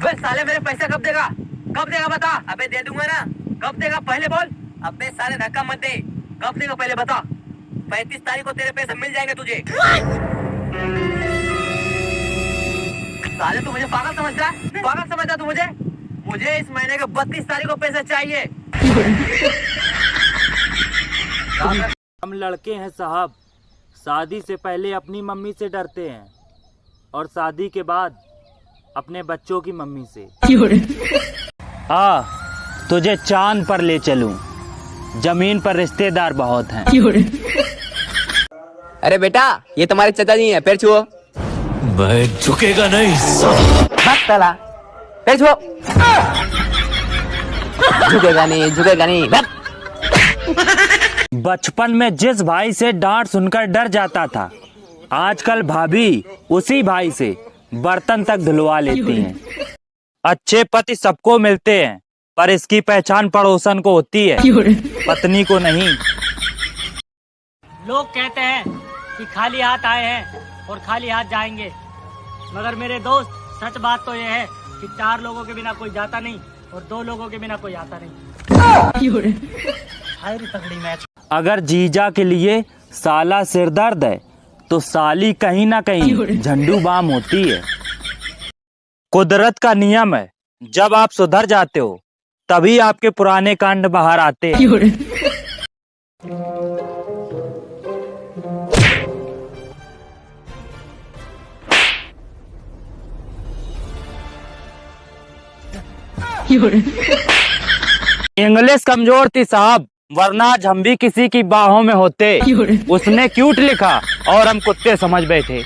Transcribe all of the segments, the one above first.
अबे साले मेरे पैसे कब देगा? कब देगा बता? अबे दे दूंगा ना। कब देगा पहले बोल। अबे साले धक्का मत दे। कब देगा पहले बता। 35 तारीख को तेरे पैसे मिल जाएंगे तुझे। साले तू मुझे पागल समझ रहा है? पागल समझ रहा तू मुझे? मुझे इस महीने के 32 तारीख को पैसे चाहिए। हम लड़के हैं साहब, शादी से पहले अपनी मम्मी से डरते हैं और शादी के बाद अपने बच्चों की मम्मी से। तुझे चांद पर ले चलूं, जमीन पर रिश्तेदार बहुत हैं। अरे बेटा, ये तुम्हारे चाचा जी हैं, पैर छुओ। मैं झुकेगा नहीं। भाग साला, पैर छुओ। झुकेगा नहीं, झुकेगा नहीं, भाग। बचपन में जिस भाई से डांट सुनकर डर जाता था, आजकल भाभी उसी भाई से बर्तन तक धुलवा लेती हैं। अच्छे पति सबको मिलते हैं, पर इसकी पहचान पड़ोसन को होती है, पत्नी को नहीं। लोग कहते हैं कि खाली हाथ आए हैं और खाली हाथ जाएंगे, मगर मेरे दोस्त सच बात तो यह है कि 4 लोगों के बिना कोई जाता नहीं और 2 लोगों के बिना कोई आता नहीं। तगड़ी मैच। अगर जीजा के लिए साला सिरदर्द है तो साली कहीं ना कहीं झंडू बाम होती है। कुदरत का नियम है, जब आप सुधर जाते हो तभी आपके पुराने कांड बाहर आते हैं। इंग्लिश कमजोर थी साहब, वरना आज हम भी किसी की बाहों में होते। उसने क्यूट लिखा और हम कुत्ते समझ बैठे।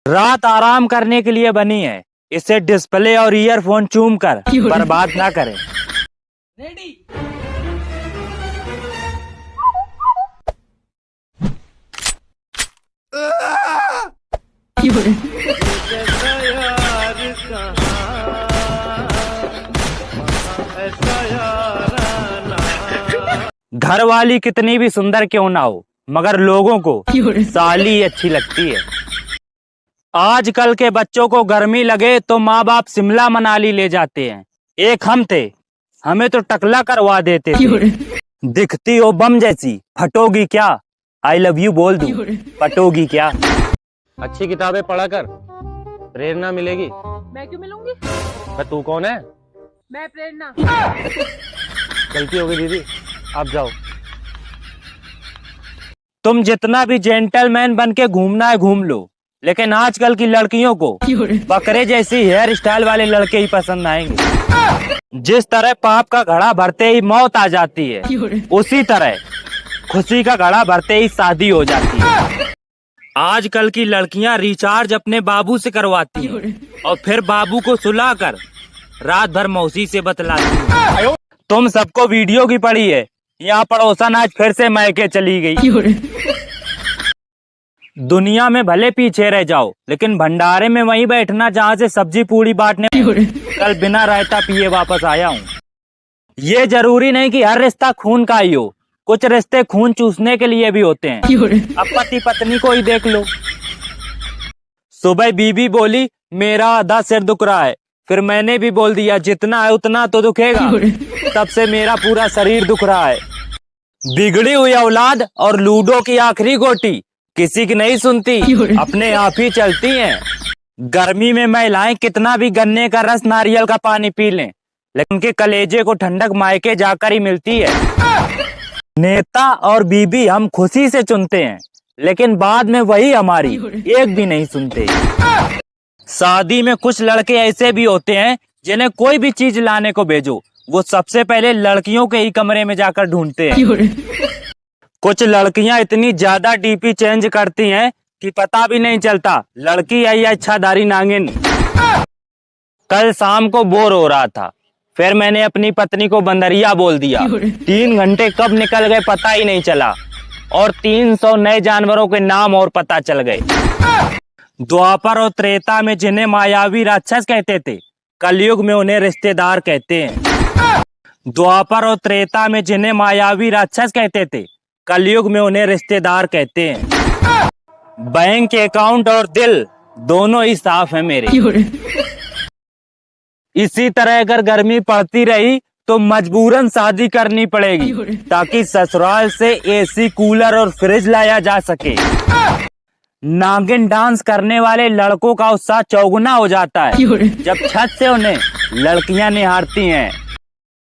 रात आराम करने के लिए बनी है, इसे डिस्प्ले और ईयरफोन चूम कर बर्बाद ना करें। रेडी। घर वाली कितनी भी सुंदर क्यों ना हो, मगर लोगों को साली अच्छी लगती है। आजकल के बच्चों को गर्मी लगे तो माँ बाप शिमला मनाली ले जाते हैं। एक हम थे, हमें तो टकला करवा देते थे। दिखती हो बम जैसी, फटोगी क्या? आई लव यू बोल दूं, फटोगी क्या? अच्छी किताबें पढ़ा कर, प्रेरणा मिलेगी। मैं क्यों मिलूंगी? तू कौन है? मैं प्रेरणा। गलती हो गई दीदी, आप जाओ। तुम जितना भी जेंटलमैन बन के घूमना है घूम लो, लेकिन आजकल की लड़कियों को बकरे जैसी हेयर स्टाइल वाले लड़के ही पसंद आएंगे। जिस तरह पाप का घड़ा भरते ही मौत आ जाती है, उसी तरह खुशी का घड़ा भरते ही शादी हो जाती है। आजकल की लड़कियां रिचार्ज अपने बाबू से करवाती हैं और फिर बाबू को सुलाकर रात भर मौसी से बतलाती हैं। तुम सबको वीडियो की पड़ी है, यहाँ पड़ोसन आज फिर से मैके चली गई। दुनिया में भले पीछे रह जाओ, लेकिन भंडारे में वहीं बैठना जहाँ से सब्जी पूड़ी बांटने। कल बिना रायता पिए वापस आया हूँ। ये जरूरी नहीं कि हर रिश्ता खून का ही हो, कुछ रिश्ते खून चूसने के लिए भी होते हैं। अब पति पत्नी को ही देख लो। सुबह बीबी बोली मेरा आधा सिर दुख रहा है, फिर मैंने भी बोल दिया जितना है उतना तो दुखेगा। तब से मेरा पूरा शरीर दुख रहा है। बिगड़ी हुई औलाद और लूडो की आखिरी गोटी किसी की नहीं सुनती, अपने आप ही चलती हैं। गर्मी में महिलाएं कितना भी गन्ने का रस नारियल का पानी पी लें, लेकिन उनके कलेजे को ठंडक मायके जाकर ही मिलती है। नेता और बीबी हम खुशी से चुनते हैं, लेकिन बाद में वही हमारी एक भी नहीं सुनते। शादी में कुछ लड़के ऐसे भी होते हैं जिन्हें कोई भी चीज लाने को भेजो, वो सबसे पहले लड़कियों के ही कमरे में जाकर ढूंढते हैं। कुछ लड़कियां इतनी ज्यादा डीपी चेंज करती हैं कि पता भी नहीं चलता लड़की है या इच्छाधारी नागिन। कल शाम को बोर हो रहा था, फिर मैंने अपनी पत्नी को बंदरिया बोल दिया। 3 घंटे कब निकल गए पता ही नहीं चला, और 300 नए जानवरों के नाम और पता चल गए। द्वापर और त्रेता में जिन्हें मायावी राक्षस कहते थे, कलयुग में उन्हें रिश्तेदार कहते हैं। द्वापर और त्रेता में जिन्हें मायावी राक्षस कहते थे, कलयुग में उन्हें रिश्तेदार कहते हैं। बैंक अकाउंट और दिल दोनों ही साफ है मेरे। इसी तरह अगर गर्मी पड़ती रही तो मजबूरन शादी करनी पड़ेगी ताकि ससुराल से एसी, कूलर और फ्रिज लाया जा सके। नागिन डांस करने वाले लड़कों का उत्साह चौगुना हो जाता है जब छत से उन्हें लड़कियां निहारती हैं।